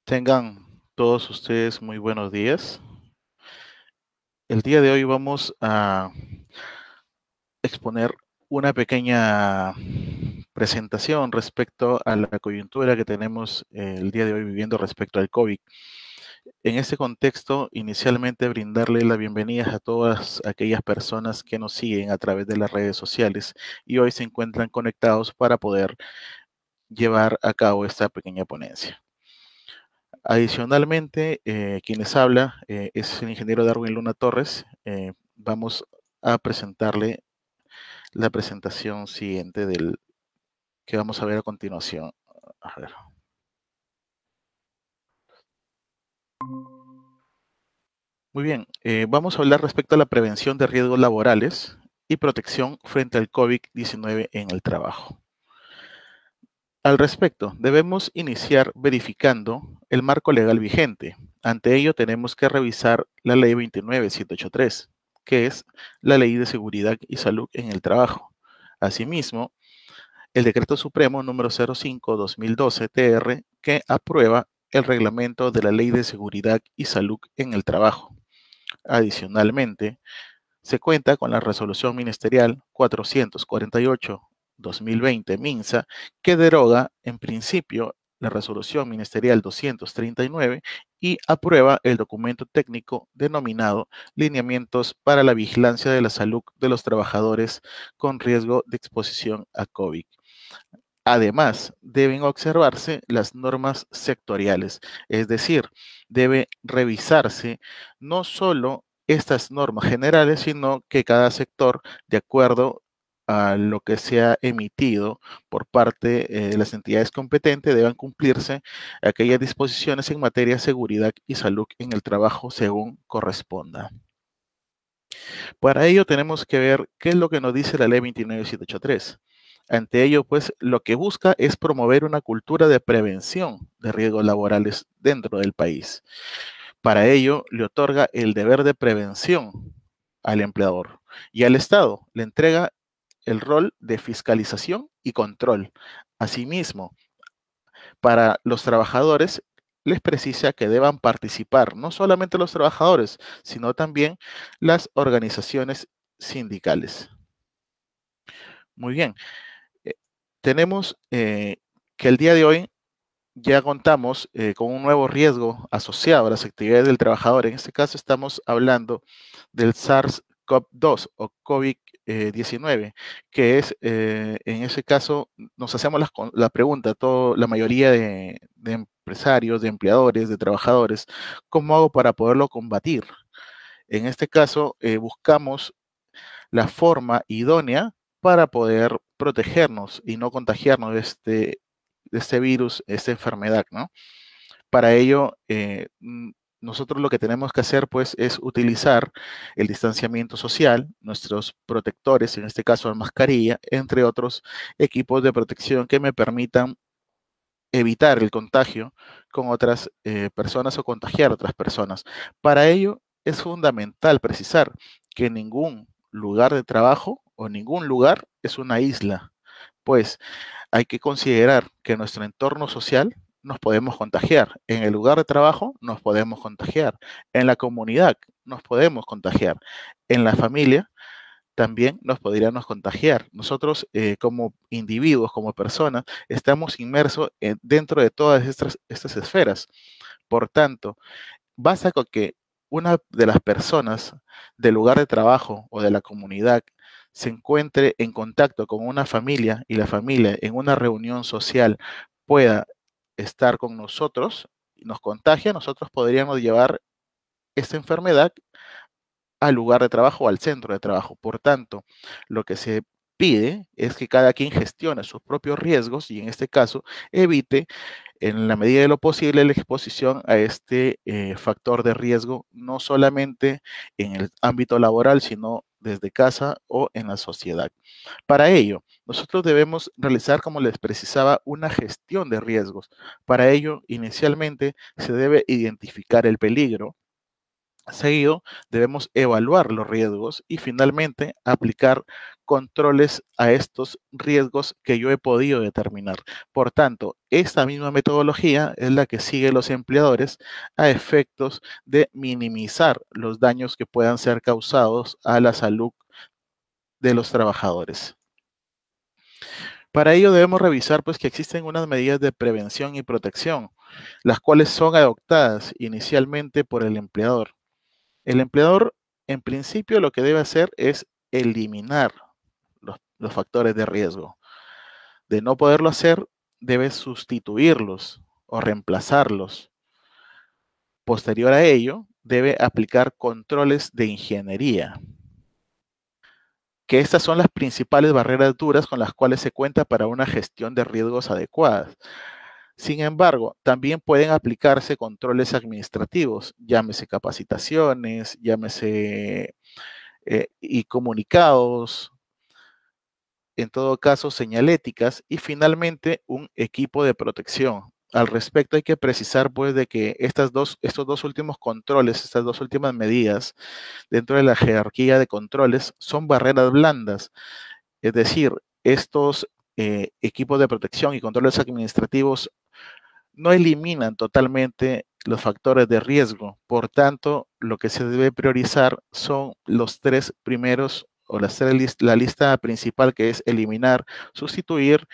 Tengan todos ustedes muy buenos días. El día de hoy vamos a exponer una pequeña presentación respecto a la coyuntura que tenemos el día de hoy viviendo respecto al COVID. En este contexto, inicialmente brindarle la bienvenida a todas aquellas personas que nos siguen a través de las redes sociales y hoy se encuentran conectados para poder llevar a cabo esta pequeña ponencia. Adicionalmente, quien les habla es el ingeniero Darwin Luna Torres. Vamos a presentarle la presentación siguiente del que vamos a ver a continuación. A ver. Muy bien, vamos a hablar respecto a la prevención de riesgos laborales y protección frente al COVID-19 en el trabajo. Al respecto, debemos iniciar verificando el marco legal vigente. Ante ello, tenemos que revisar la Ley 29.783, que es la Ley de Seguridad y Salud en el Trabajo. Asimismo, el Decreto Supremo número 05/2012-TR, que aprueba el reglamento de la Ley de Seguridad y Salud en el Trabajo. Adicionalmente, se cuenta con la resolución ministerial 448/2020 MINSA, que deroga en principio la resolución ministerial 239 y aprueba el documento técnico denominado Lineamientos para la vigilancia de la salud de los trabajadores con riesgo de exposición a COVID. Además, deben observarse las normas sectoriales, es decir, debe revisarse no solo estas normas generales, sino que cada sector, de acuerdo a lo que se ha emitido por parte de las entidades competentes, deban cumplirse aquellas disposiciones en materia de seguridad y salud en el trabajo según corresponda. Para ello tenemos que ver qué es lo que nos dice la ley 29783. Ante ello, pues, lo que busca es promover una cultura de prevención de riesgos laborales dentro del país. Para ello, le otorga el deber de prevención al empleador y al Estado le entrega el rol de fiscalización y control. Asimismo, para los trabajadores les precisa que deban participar no solamente los trabajadores, sino también las organizaciones sindicales. Muy bien, eh, tenemos que el día de hoy ya contamos con un nuevo riesgo asociado a las actividades del trabajador. En este caso estamos hablando del SARS-CoV-2 o COVID-19, que es, en ese caso, nos hacemos la pregunta, la mayoría de empresarios, de empleadores, de trabajadores, ¿cómo hago para poderlo combatir? En este caso, buscamos la forma idónea para poder protegernos y no contagiarnos de este virus, esta enfermedad, ¿no? Para ello, nosotros lo que tenemos que hacer, pues, es utilizar el distanciamiento social, nuestros protectores, en este caso la mascarilla, entre otros equipos de protección que me permitan evitar el contagio con otras personas o contagiar a otras personas. Para ello, es fundamental precisar que ningún lugar de trabajo o ningún lugar es una isla, pues hay que considerar que en nuestro entorno social nos podemos contagiar. En el lugar de trabajo nos podemos contagiar. En la comunidad nos podemos contagiar. En la familia también nos podríamos contagiar. Nosotros como individuos, como personas, estamos inmersos dentro de todas estas esferas. Por tanto, basta con que una de las personas del lugar de trabajo o de la comunidad se encuentre en contacto con una familia y la familia en una reunión social pueda estar con nosotros y nos contagia, nosotros podríamos llevar esta enfermedad al lugar de trabajo o al centro de trabajo. Por tanto, lo que se pide es que cada quien gestione sus propios riesgos y en este caso evite en la medida de lo posible la exposición a este factor de riesgo, no solamente en el ámbito laboral, sino desde casa o en la sociedad. Para ello, nosotros debemos realizar, como les precisaba, una gestión de riesgos. Para ello, inicialmente se debe identificar el peligro, Seguido, debemos evaluar los riesgos y finalmente aplicar controles a estos riesgos que yo he podido determinar. Por tanto, esta misma metodología es la que sigue los empleadores a efectos de minimizar los daños que puedan ser causados a la salud de los trabajadores. Para ello debemos revisar pues que existen unas medidas de prevención y protección, las cuales son adoptadas inicialmente por el empleador. El empleador, en principio, lo que debe hacer es eliminar los factores de riesgo. De no poderlo hacer, debe sustituirlos o reemplazarlos. Posterior a ello, debe aplicar controles de ingeniería, que estas son las principales barreras duras con las cuales se cuenta para una gestión de riesgos adecuadas. Sin embargo, también pueden aplicarse controles administrativos, llámese capacitaciones, llámese y comunicados, en todo caso señaléticas y finalmente un equipo de protección. Al respecto hay que precisar pues de que estos dos últimos controles, estas dos últimas medidas dentro de la jerarquía de controles son barreras blandas, es decir, estos equipos de protección y controles administrativos no eliminan totalmente los factores de riesgo. Por tanto, lo que se debe priorizar son los tres primeros o la lista principal, que es eliminar, sustituir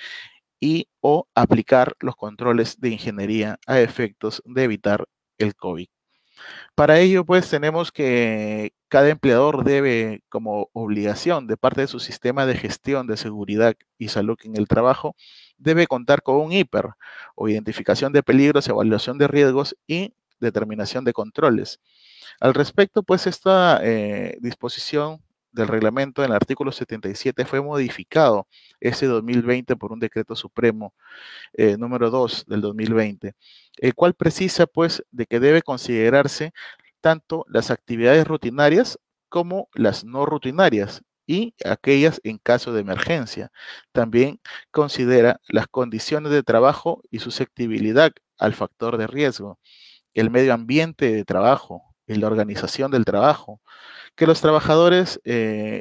y o aplicar los controles de ingeniería a efectos de evitar el COVID. Para ello, pues tenemos que cada empleador debe, como obligación de parte de su sistema de gestión de seguridad y salud en el trabajo, debe contar con un IPER o identificación de peligros, evaluación de riesgos y determinación de controles. Al respecto, pues esta disposición del reglamento en el artículo 77 fue modificado ese 2020 por un decreto supremo número 2 del 2020, el cual precisa pues de que debe considerarse tanto las actividades rutinarias como las no rutinarias y aquellas en caso de emergencia. También considera las condiciones de trabajo y susceptibilidad al factor de riesgo, el medio ambiente de trabajo y la organización del trabajo, que los trabajadores,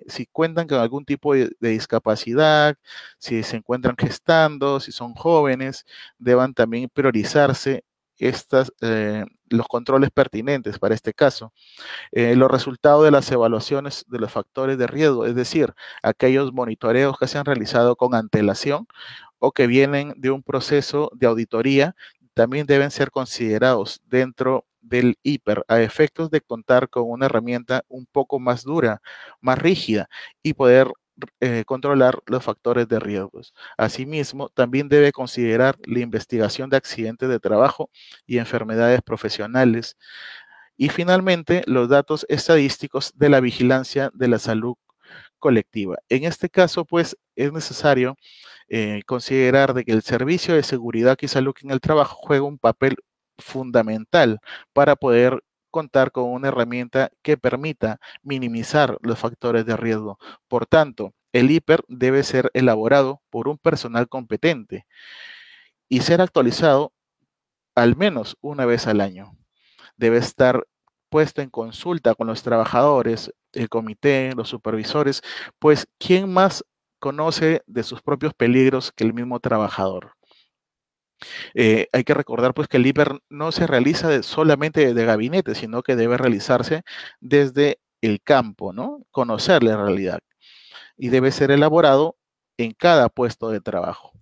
si cuentan con algún tipo de discapacidad, si se encuentran gestando, si son jóvenes, deban también priorizarse los controles pertinentes para este caso. Los resultados de las evaluaciones de los factores de riesgo, es decir, aquellos monitoreos que se han realizado con antelación o que vienen de un proceso de auditoría, también deben ser considerados dentro del IPER a efectos de contar con una herramienta un poco más dura, más rígida y poder controlar los factores de riesgos. Asimismo, también debe considerar la investigación de accidentes de trabajo y enfermedades profesionales. Y finalmente, los datos estadísticos de la vigilancia de la salud colectiva. En este caso, pues, es necesario considerar de que el servicio de seguridad y salud en el trabajo juega un papel fundamental para poder contar con una herramienta que permita minimizar los factores de riesgo. Por tanto, el IPER debe ser elaborado por un personal competente y ser actualizado al menos una vez al año. Debe estar puesto en consulta con los trabajadores, el comité, los supervisores, pues ¿quién más conoce de sus propios peligros que el mismo trabajador? Hay que recordar pues que el IPER no se realiza solamente de gabinete, sino que debe realizarse desde el campo, ¿no? Conocer la realidad y debe ser elaborado en cada puesto de trabajo.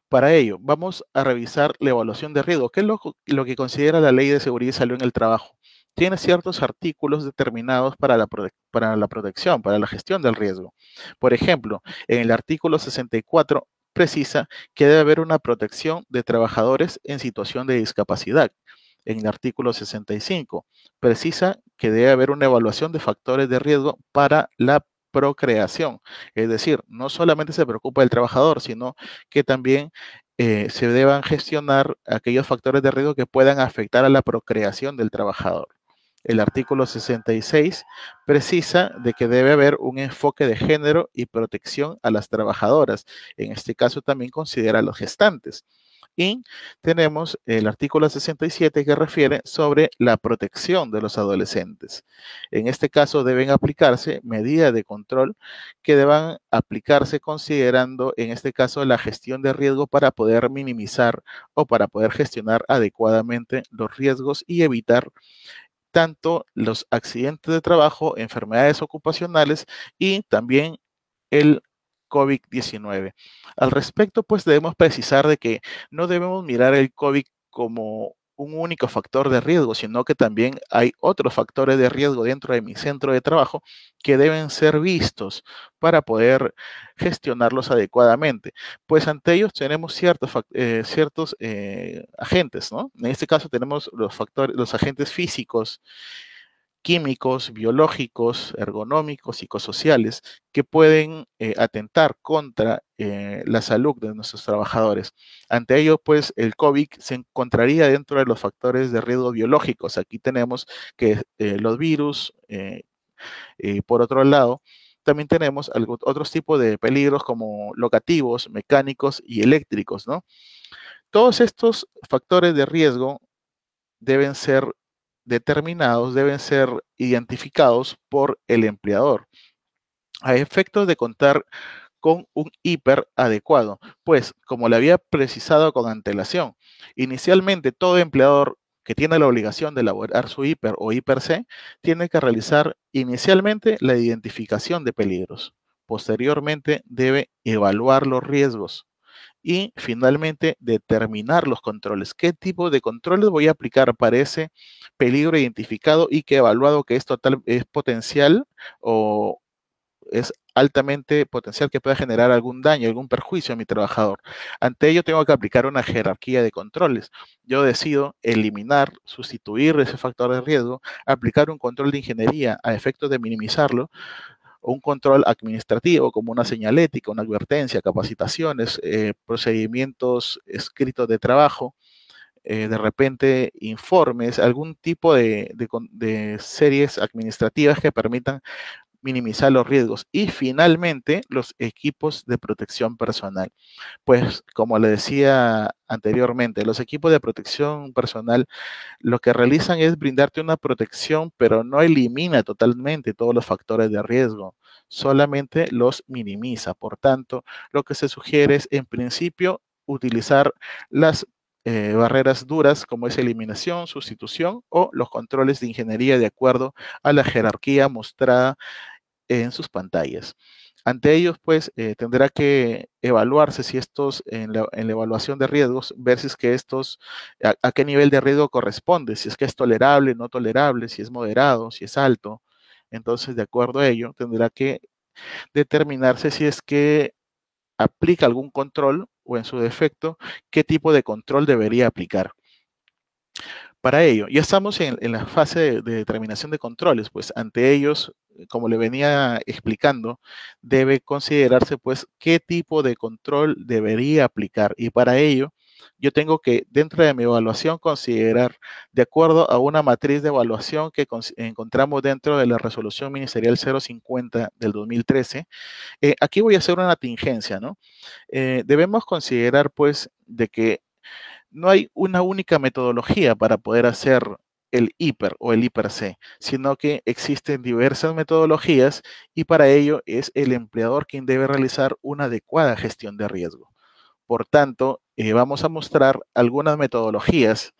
Para ello, vamos a revisar la evaluación de riesgo, que es lo que considera la Ley de Seguridad y Salud en el Trabajo. Tiene ciertos artículos determinados para la protección, para la gestión del riesgo. Por ejemplo, en el artículo 64 precisa que debe haber una protección de trabajadores en situación de discapacidad. En el artículo 65 precisa que debe haber una evaluación de factores de riesgo para la procreación. Es decir, no solamente se preocupa del trabajador, sino que también se deban gestionar aquellos factores de riesgo que puedan afectar a la procreación del trabajador. El artículo 66 precisa de que debe haber un enfoque de género y protección a las trabajadoras. En este caso también considera a los gestantes. Y tenemos el artículo 67 que refiere sobre la protección de los adolescentes. En este caso deben aplicarse medidas de control que deban aplicarse considerando, en este caso, la gestión de riesgo para poder minimizar o para poder gestionar adecuadamente los riesgos y evitar tanto los accidentes de trabajo, enfermedades ocupacionales y también el COVID-19. Al respecto, pues debemos precisar de que no debemos mirar el COVID como un único factor de riesgo, sino que también hay otros factores de riesgo dentro de mi centro de trabajo que deben ser vistos para poder gestionarlos adecuadamente. Pues ante ellos tenemos ciertos agentes, ¿no? En este caso tenemos los agentes físicos, químicos, biológicos, ergonómicos, psicosociales, que pueden atentar contra la salud de nuestros trabajadores. Ante ello, pues el COVID se encontraría dentro de los factores de riesgo biológicos. Aquí tenemos que los virus, por otro lado, también tenemos otros tipos de peligros como locativos, mecánicos y eléctricos, ¿no? Todos estos factores de riesgo deben ser determinados, deben ser identificados por el empleador a efectos de contar con un hiper adecuado, pues como le había precisado con antelación, inicialmente todo empleador que tiene la obligación de elaborar su hiper o hiper C tiene que realizar inicialmente la identificación de peligros. Posteriormente debe evaluar los riesgos y finalmente determinar los controles. ¿Qué tipo de controles voy a aplicar para ese peligro identificado y que he evaluado que es potencial o es altamente potencial que pueda generar algún daño, algún perjuicio a mi trabajador? Ante ello tengo que aplicar una jerarquía de controles. Yo decido eliminar, sustituir ese factor de riesgo, aplicar un control de ingeniería a efectos de minimizarlo, o un control administrativo como una señalética, una advertencia, capacitaciones, procedimientos escritos de trabajo, de repente informes, algún tipo de series administrativas que permitan minimizar los riesgos y finalmente los equipos de protección personal. Pues como le decía anteriormente, los equipos de protección personal lo que realizan es brindarte una protección, pero no elimina totalmente todos los factores de riesgo, solamente los minimiza. Por tanto, lo que se sugiere es, en principio, utilizar las barreras duras como es eliminación, sustitución o los controles de ingeniería de acuerdo a la jerarquía mostrada en sus pantallas. Ante ellos, pues, tendrá que evaluarse si estos, en la evaluación de riesgos, ver si es que estos, a qué nivel de riesgo corresponde, si es que es tolerable, no tolerable, si es moderado, si es alto. Entonces, de acuerdo a ello, tendrá que determinarse si es que aplica algún control o en su defecto, qué tipo de control debería aplicar. Para ello, ya estamos en la fase de determinación de controles, pues ante ellos, como le venía explicando, debe considerarse pues qué tipo de control debería aplicar y para ello yo tengo que dentro de mi evaluación considerar de acuerdo a una matriz de evaluación que encontramos dentro de la resolución ministerial 050 del 2013. Aquí voy a hacer una tingencia, ¿no? Debemos considerar pues de que no hay una única metodología para poder hacer el hiper o el hiper C, sino que existen diversas metodologías y para ello es el empleador quien debe realizar una adecuada gestión de riesgo. Por tanto, vamos a mostrar algunas metodologías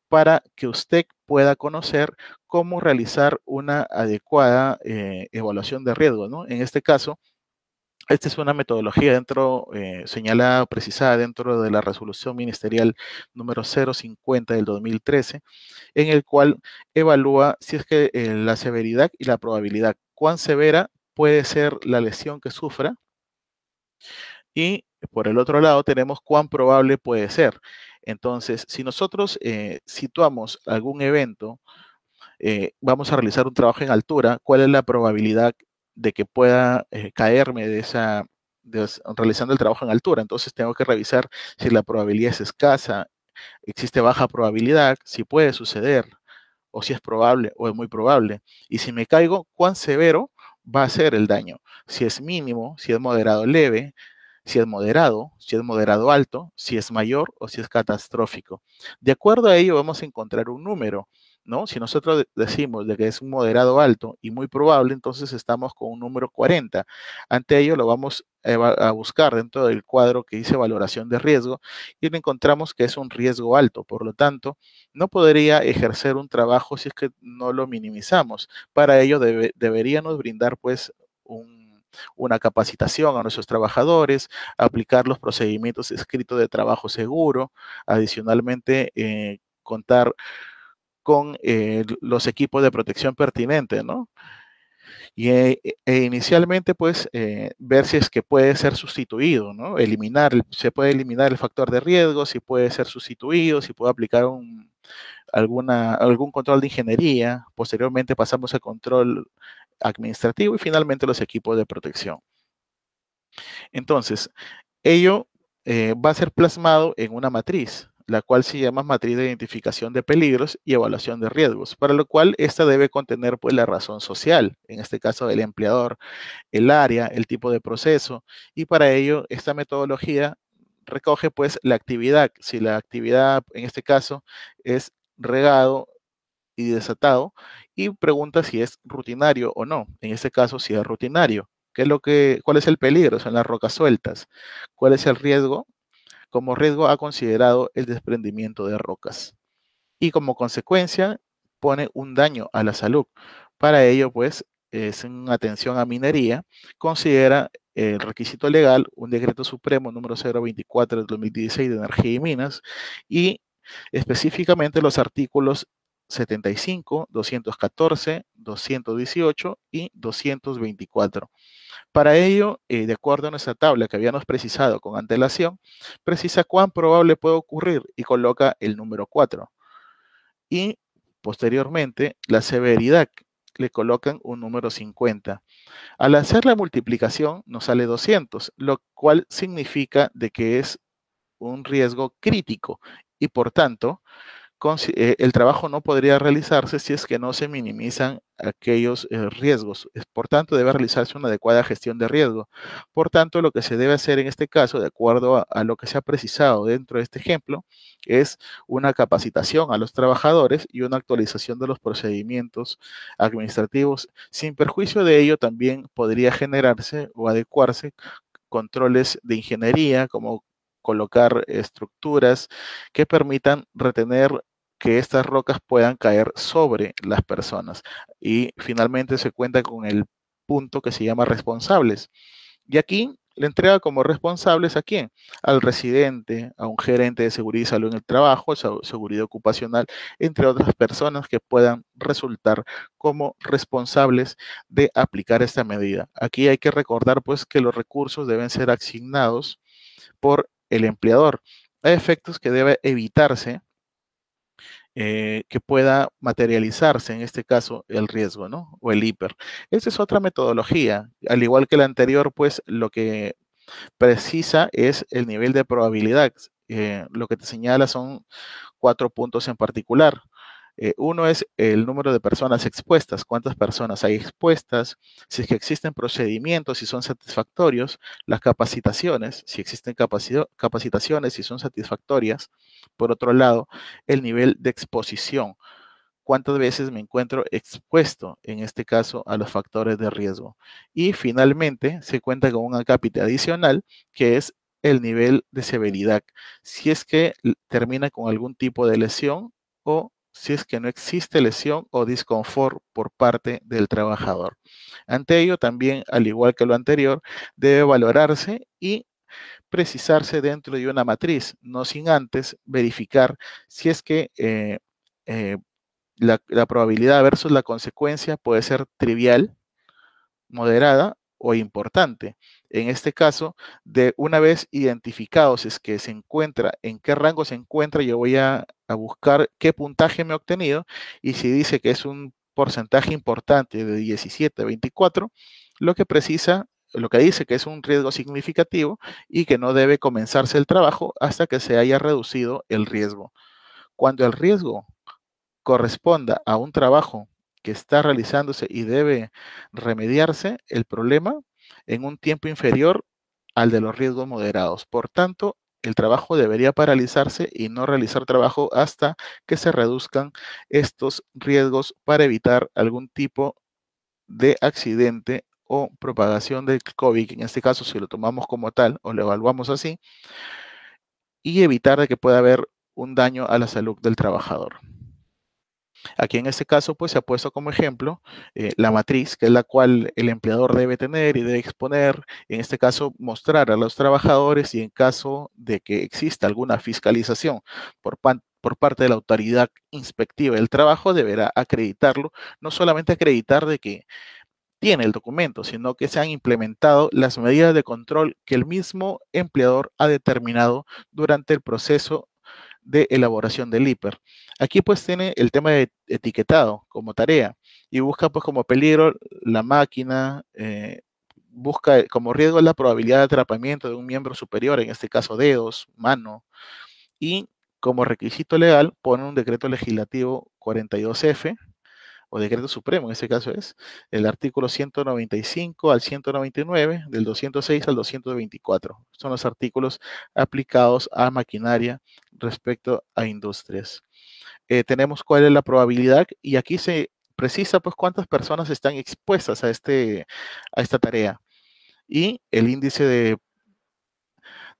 para que usted pueda conocer cómo realizar una adecuada evaluación de riesgo, ¿no? En este caso, esta es una metodología señalada, precisada dentro de la resolución ministerial número 050 del 2013, en el cual evalúa si es que la severidad y la probabilidad, cuán severa puede ser la lesión que sufra, y por el otro lado tenemos cuán probable puede ser. Entonces, si nosotros situamos algún evento, vamos a realizar un trabajo en altura, ¿cuál es la probabilidad de que pueda caerme realizando el trabajo en altura? Entonces tengo que revisar si la probabilidad es escasa, existe baja probabilidad, si puede suceder, o si es probable o es muy probable. Y si me caigo, ¿cuán severo va a ser el daño? Si es mínimo, si es moderado, leve, si es moderado alto, si es mayor o si es catastrófico. De acuerdo a ello vamos a encontrar un número, ¿no? Si nosotros decimos de que es un moderado alto y muy probable, entonces estamos con un número 40. Ante ello lo vamos a buscar dentro del cuadro que dice valoración de riesgo y encontramos que es un riesgo alto. Por lo tanto, no podría ejercer un trabajo si es que no lo minimizamos. Para ello deberíamos brindar pues una capacitación a nuestros trabajadores, aplicar los procedimientos escritos de trabajo seguro, adicionalmente contar con los equipos de protección pertinentes, ¿no? Y inicialmente, pues, ver si es que puede ser sustituido, ¿no? Se puede eliminar el factor de riesgo, si puede ser sustituido, si puede aplicar algún control de ingeniería. Posteriormente pasamos al control administrativo y finalmente los equipos de protección. Entonces, ello va a ser plasmado en una matriz, la cual se llama matriz de identificación de peligros y evaluación de riesgos, para lo cual esta debe contener pues la razón social, en este caso el empleador, el área, el tipo de proceso, y para ello esta metodología recoge pues la actividad, si la actividad en este caso es regado y desatado, y pregunta si es rutinario o no. En este caso, si es rutinario. ¿Cuál es el peligro? Son las rocas sueltas. ¿Cuál es el riesgo? Como riesgo ha considerado el desprendimiento de rocas. Y como consecuencia, pone un daño a la salud. Para ello, pues, es en atención a minería, considera el requisito legal, un decreto supremo número 024 del 2016 de Energía y Minas, y específicamente los artículos 75, 214, 218 y 224. Para ello, de acuerdo a nuestra tabla que habíamos precisado con antelación, precisa cuán probable puede ocurrir y coloca el número 4. Y posteriormente, la severidad le colocan un número 50. Al hacer la multiplicación nos sale 200, lo cual significa de que es un riesgo crítico y por tanto el trabajo no podría realizarse si es que no se minimizan aquellos riesgos. Por tanto, debe realizarse una adecuada gestión de riesgo. Por tanto, lo que se debe hacer en este caso, de acuerdo a lo que se ha precisado dentro de este ejemplo, es una capacitación a los trabajadores y una actualización de los procedimientos administrativos. Sin perjuicio de ello, también podría generarse o adecuarse controles de ingeniería, como colocar estructuras que permitan retener que estas rocas puedan caer sobre las personas. Y finalmente se cuenta con el punto que se llama responsables. Y aquí le entrega como responsables a quién? Al residente, a un gerente de seguridad y salud en el trabajo, seguridad ocupacional, entre otras personas que puedan resultar como responsables de aplicar esta medida. Aquí hay que recordar pues que los recursos deben ser asignados por el empleador. Hay efectos que debe evitarse que pueda materializarse, en este caso, el riesgo, ¿no? O el hiper. Esa es otra metodología. Al igual que la anterior, pues lo que precisa es el nivel de probabilidad. Lo que te señala son 4 puntos en particular. Uno es el número de personas expuestas, cuántas personas hay expuestas, si es que existen procedimientos, si son satisfactorios, las capacitaciones, si existen capacitaciones, si son satisfactorias. Por otro lado, el nivel de exposición, cuántas veces me encuentro expuesto, en este caso, a los factores de riesgo. Y finalmente, se cuenta con un acápite adicional, que es el nivel de severidad, si es que termina con algún tipo de lesión o si es que no existe lesión o disconfort por parte del trabajador. Ante ello, también, al igual que lo anterior, debe valorarse y precisarse dentro de una matriz, no sin antes verificar si es que eh, la probabilidad versus la consecuencia puede ser trivial, moderada o importante. En este caso, de una vez identificados es que se encuentra, en qué rango se encuentra, yo voy a buscar qué puntaje me ha obtenido y si dice que es un porcentaje importante de 17 a 24, lo que precisa, lo que dice que es un riesgo significativo y que no debe comenzarse el trabajo hasta que se haya reducido el riesgo. Cuando el riesgo corresponda a un trabajo que está realizándose y debe remediarse el problema en un tiempo inferior al de los riesgos moderados. Por tanto, el trabajo debería paralizarse y no realizar trabajo hasta que se reduzcan estos riesgos para evitar algún tipo de accidente o propagación del COVID, en este caso si lo tomamos como tal o lo evaluamos así, y evitar de que pueda haber un daño a la salud del trabajador. Aquí en este caso, pues se ha puesto como ejemplo la matriz, que es la cual el empleador debe tener y debe exponer, en este caso mostrar a los trabajadores y en caso de que exista alguna fiscalización por parte de la autoridad inspectiva del trabajo, deberá acreditarlo, no solamente acreditar de que tiene el documento, sino que se han implementado las medidas de control que el mismo empleador ha determinado durante el proceso de elaboración del IPER. Aquí pues tiene el tema de etiquetado como tarea y busca pues como peligro la máquina, busca como riesgo la probabilidad de atrapamiento de un miembro superior, en este caso dedos, mano, y como requisito legal pone un decreto legislativo 42F o decreto supremo, en este caso es el artículo 195 al 199, del 206 al 224. Son los artículos aplicados a maquinaria respecto a industrias. Tenemos cuál es la probabilidad y aquí se precisa pues cuántas personas están expuestas a esta tarea. Y el índice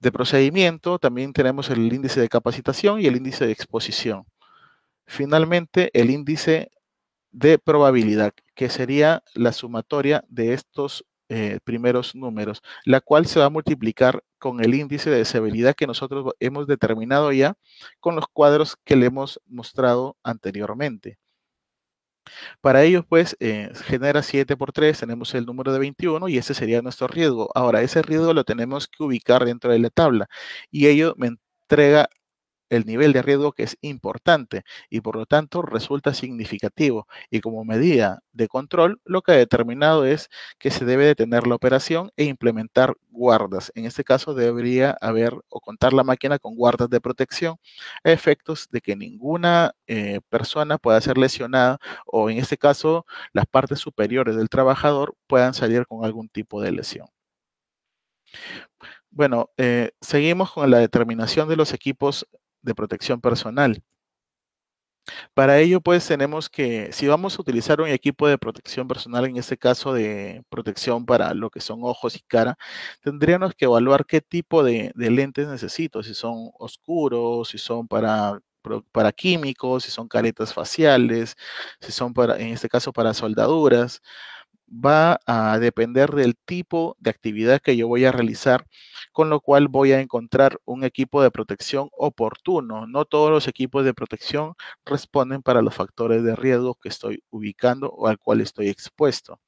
de procedimiento, también tenemos el índice de capacitación y el índice de exposición. Finalmente, el índice de probabilidad, que sería la sumatoria de estos primeros números, la cual se va a multiplicar con el índice de severidad que nosotros hemos determinado ya con los cuadros que le hemos mostrado anteriormente. Para ello, pues, genera 7 por 3, tenemos el número de 21 y ese sería nuestro riesgo. Ahora, ese riesgo lo tenemos que ubicar dentro de la tabla y ello me entrega el nivel de riesgo que es importante y por lo tanto resulta significativo. Y como medida de control, lo que ha determinado es que se debe detener la operación e implementar guardas. En este caso debería haber o contar la máquina con guardas de protección a efectos de que ninguna persona pueda ser lesionada o en este caso las partes superiores del trabajador puedan salir con algún tipo de lesión. Bueno, seguimos con la determinación de los equipos de protección personal. Para ello, pues tenemos que, si vamos a utilizar un equipo de protección personal, en este caso de protección para lo que son ojos y cara, tendríamos que evaluar qué tipo de lentes necesito, si son oscuros, si son para químicos, si son caretas faciales, si son para, en este caso, para soldaduras. Va a depender del tipo de actividad que yo voy a realizar, con lo cual voy a encontrar un equipo de protección oportuno. No todos los equipos de protección responden para los factores de riesgo que estoy ubicando o al cual estoy expuesto.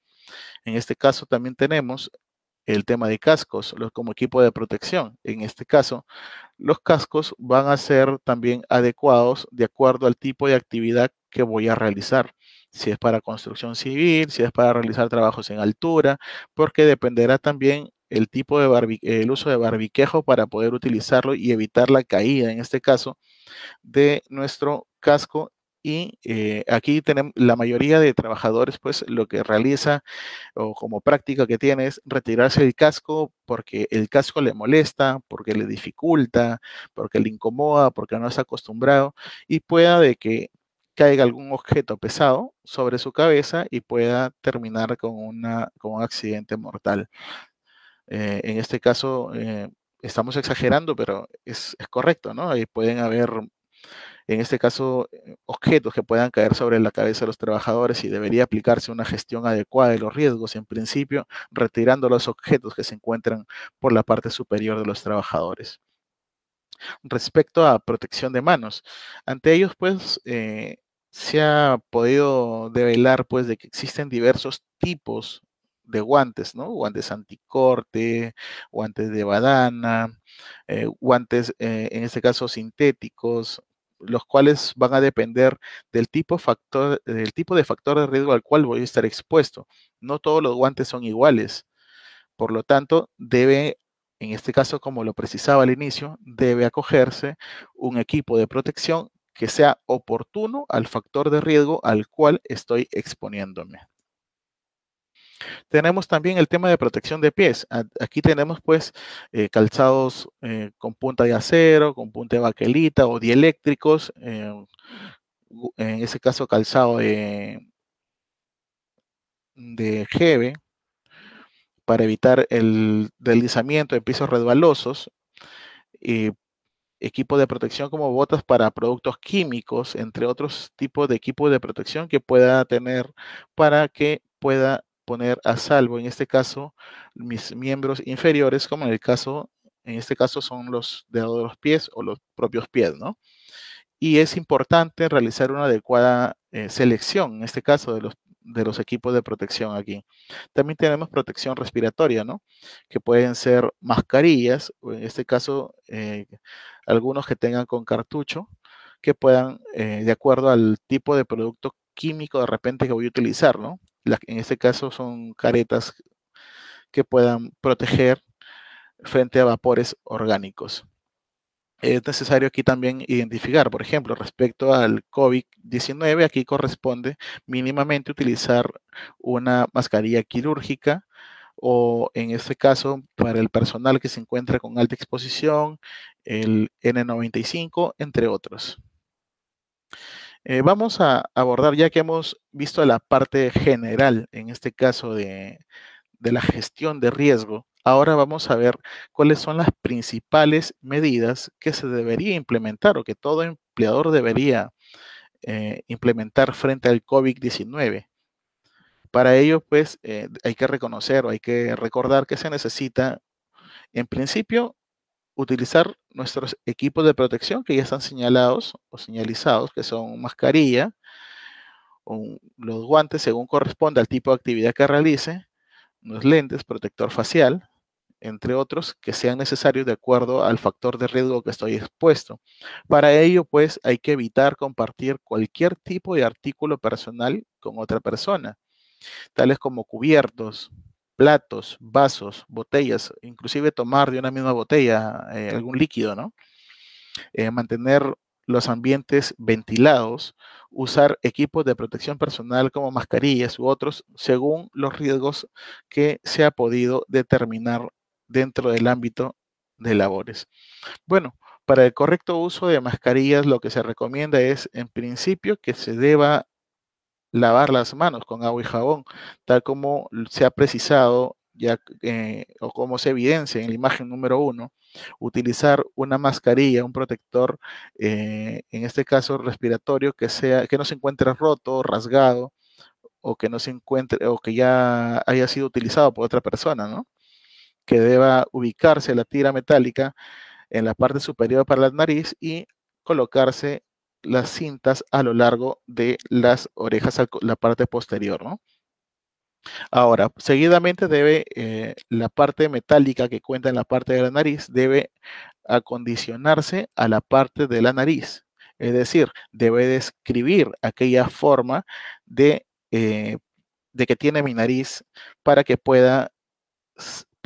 En este caso también tenemos el tema de cascos como equipo de protección. En este caso, los cascos van a ser también adecuados de acuerdo al tipo de actividad que voy a realizar. Si es para construcción civil, si es para realizar trabajos en altura, porque dependerá también el tipo de el uso de barbiquejo para poder utilizarlo y evitar la caída, en este caso, de nuestro casco. Y aquí tenemos la mayoría de trabajadores, pues lo que realiza o como práctica que tiene es retirarse el casco porque el casco le molesta, porque le dificulta, porque le incomoda, porque no está acostumbrado y pueda de que caiga algún objeto pesado sobre su cabeza y pueda terminar con un accidente mortal. En este caso, estamos exagerando, pero es correcto, ¿no? Y pueden haber en este caso, objetos que puedan caer sobre la cabeza de los trabajadores y debería aplicarse una gestión adecuada de los riesgos, en principio, retirando los objetos que se encuentran por la parte superior de los trabajadores. Respecto a protección de manos, ante ellos, pues, se ha podido develar, pues, de que existen diversos tipos de guantes, ¿no? Guantes anticorte, guantes de badana, guantes, en este caso, sintéticos, los cuales van a depender del tipo de factor de riesgo al cual voy a estar expuesto. No todos los guantes son iguales. Por lo tanto, debe, en este caso, como lo precisaba al inicio, debe acogerse un equipo de protección que sea oportuno al factor de riesgo al cual estoy exponiéndome. Tenemos también el tema de protección de pies. Aquí tenemos pues calzados con punta de acero, con punta de baquelita o dieléctricos, en ese caso calzado de Geve para evitar el deslizamiento de pisos resbalosos, y equipo de protección como botas para productos químicos, entre otros tipos de equipos de protección que pueda tener para que pueda poner a salvo, en este caso, mis miembros inferiores, como en este caso son los dedos de los pies o los propios pies, ¿no? Y es importante realizar una adecuada selección, en este caso, de los equipos de protección aquí. También tenemos protección respiratoria, ¿no? Que pueden ser mascarillas, o en este caso, algunos que tengan con cartucho, que puedan, de acuerdo al tipo de producto químico de repente que voy a utilizar, ¿no? En este caso son caretas que puedan proteger frente a vapores orgánicos. Es necesario aquí también identificar, por ejemplo, respecto al COVID-19, aquí corresponde mínimamente utilizar una mascarilla quirúrgica o en este caso para el personal que se encuentra con alta exposición, el N95, entre otros. Vamos a abordar, ya que hemos visto la parte general, en este caso de la gestión de riesgo, ahora vamos a ver cuáles son las principales medidas que se debería implementar o que todo empleador debería implementar frente al COVID-19. Para ello, pues, hay que reconocer o hay que recordar que se necesita, en principio, utilizar nuestros equipos de protección que ya están señalados o señalizados, que son mascarilla, los guantes según corresponde al tipo de actividad que realice, unos lentes, protector facial, entre otros, que sean necesarios de acuerdo al factor de riesgo que estoy expuesto. Para ello, pues, hay que evitar compartir cualquier tipo de artículo personal con otra persona, tales como cubiertos, platos, vasos, botellas, inclusive tomar de una misma botella algún líquido, ¿no? Mantener los ambientes ventilados, usar equipos de protección personal como mascarillas u otros según los riesgos que se ha podido determinar dentro del ámbito de labores. Bueno, para el correcto uso de mascarillas lo que se recomienda es en principio que se deba lavar las manos con agua y jabón, tal como se ha precisado ya o como se evidencia en la imagen número 1, utilizar una mascarilla, un protector, en este caso respiratorio, que no se encuentre roto, rasgado, o que no se encuentre, o que ya haya sido utilizado por otra persona, ¿no? Que deba ubicarse la tira metálica en la parte superior para la nariz y colocarse las cintas a lo largo de las orejas, la parte posterior, ¿no? Ahora, seguidamente debe la parte metálica que cuenta en la parte de la nariz debe acondicionarse a la parte de la nariz. Es decir, debe describir aquella forma de, eh, de que tiene mi nariz para que pueda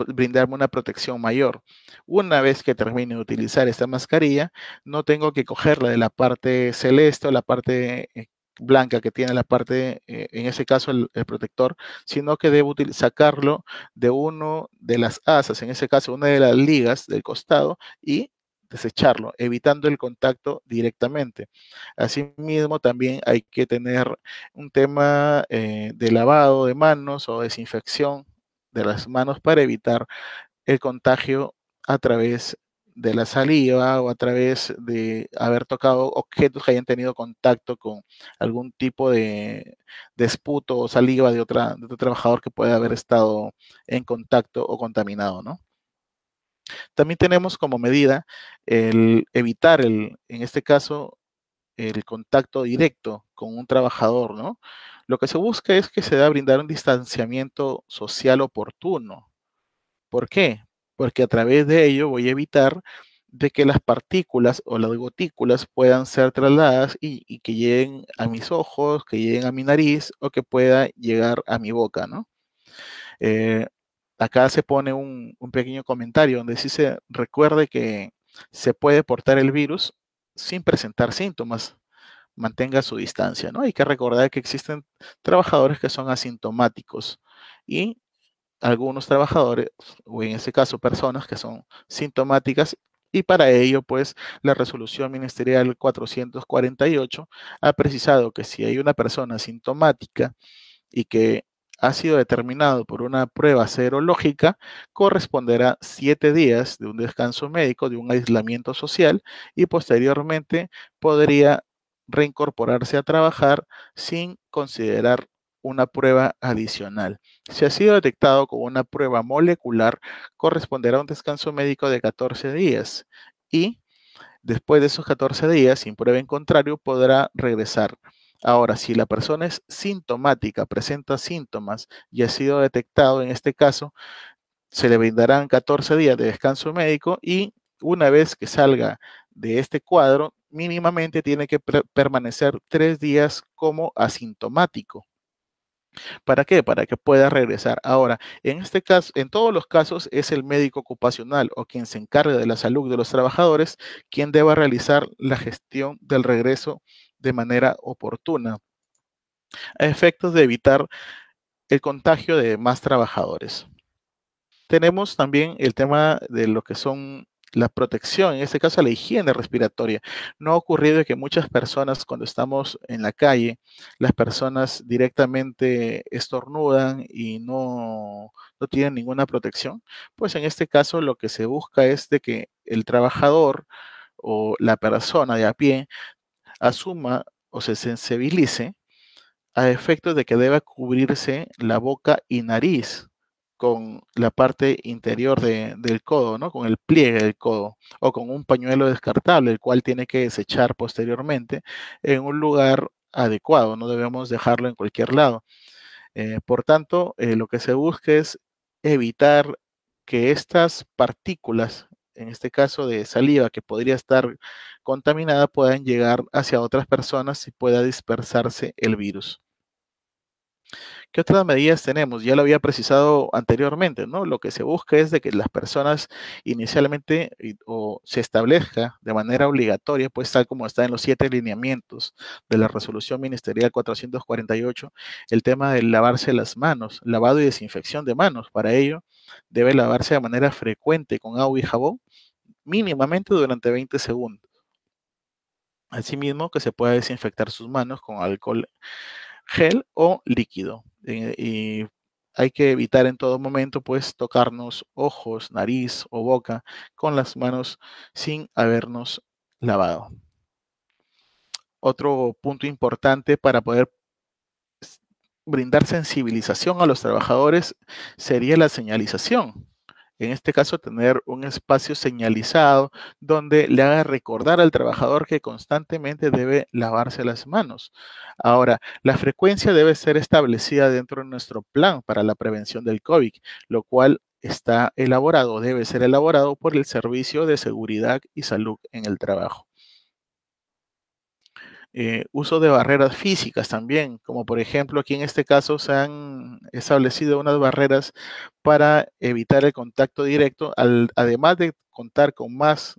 brindarme una protección mayor. Una vez que termine de utilizar esta mascarilla, no tengo que cogerla de la parte celeste o la parte blanca que tiene la parte, en ese caso el protector, sino que debo sacarlo de uno de las asas, en ese caso una de las ligas del costado y desecharlo, evitando el contacto directamente. Asimismo, también hay que tener un tema de lavado de manos o desinfección de las manos para evitar el contagio a través de la saliva o a través de haber tocado objetos que hayan tenido contacto con algún tipo de esputo o saliva de otro trabajador que pueda haber estado en contacto o contaminado, ¿no? También tenemos como medida el evitar en este caso, el contacto directo con un trabajador, ¿no? Lo que se busca es que se da brindar un distanciamiento social oportuno. ¿Por qué? Porque a través de ello voy a evitar de que las partículas o las gotículas puedan ser trasladadas y que lleguen a mis ojos, que lleguen a mi nariz o que pueda llegar a mi boca, ¿no? Eh, Acá se pone un pequeño comentario donde sí se recuerde que se puede portar el virus sin presentar síntomas. mantenga su distancia, ¿no? Hay que recordar que existen trabajadores que son asintomáticos y algunos trabajadores, o en este caso personas que son sintomáticas, y para ello, pues, la resolución ministerial 448 ha precisado que si hay una persona sintomática y que ha sido determinado por una prueba serológica, corresponderá 7 días de un descanso médico, de un aislamiento social, y posteriormente podría reincorporarse a trabajar sin considerar una prueba adicional. Si ha sido detectado con una prueba molecular, corresponderá a un descanso médico de 14 días y después de esos 14 días, sin prueba en contrario, podrá regresar. Ahora, si la persona es sintomática, presenta síntomas y ha sido detectado en este caso, se le brindarán 14 días de descanso médico y una vez que salga de este cuadro, mínimamente tiene que permanecer 3 días como asintomático. ¿Para qué? Para que pueda regresar. Ahora, en este caso, en todos los casos, es el médico ocupacional o quien se encarga de la salud de los trabajadores quien deba realizar la gestión del regreso de manera oportuna, a efectos de evitar el contagio de más trabajadores. Tenemos también el tema de lo que son la protección, en este caso la higiene respiratoria. No ha ocurrido que muchas personas cuando estamos en la calle, las personas directamente estornudan y no tienen ninguna protección. Pues en este caso lo que se busca es de que el trabajador o la persona de a pie asuma o se sensibilice a efectos de que deba cubrirse la boca y nariz con la parte interior del codo, ¿no? Con el pliegue del codo, o con un pañuelo descartable, el cual tiene que desechar posteriormente en un lugar adecuado, no debemos dejarlo en cualquier lado. Por tanto, lo que se busca es evitar que estas partículas, en este caso de saliva que podría estar contaminada, puedan llegar hacia otras personas y pueda dispersarse el virus. ¿Qué otras medidas tenemos? Ya lo había precisado anteriormente, ¿no? Lo que se busca es de que las personas inicialmente o se establezca de manera obligatoria, pues tal como está en los 7 lineamientos de la resolución ministerial 448, el tema de lavarse las manos, lavado y desinfección de manos. Para ello, debe lavarse de manera frecuente con agua y jabón, mínimamente durante 20 segundos. Asimismo, que se pueda desinfectar sus manos con alcohol gel o líquido. Y hay que evitar en todo momento, pues, tocarnos ojos, nariz o boca con las manos sin habernos lavado. Otro punto importante para poder brindar sensibilización a los trabajadores sería la señalización. En este caso, tener un espacio señalizado donde le haga recordar al trabajador que constantemente debe lavarse las manos. Ahora, la frecuencia debe ser establecida dentro de nuestro plan para la prevención del COVID, lo cual está elaborado, debe ser elaborado por el Servicio de Seguridad y Salud en el Trabajo. Uso de barreras físicas también, como por ejemplo aquí en este caso se han establecido unas barreras para evitar el contacto directo, además de contar con más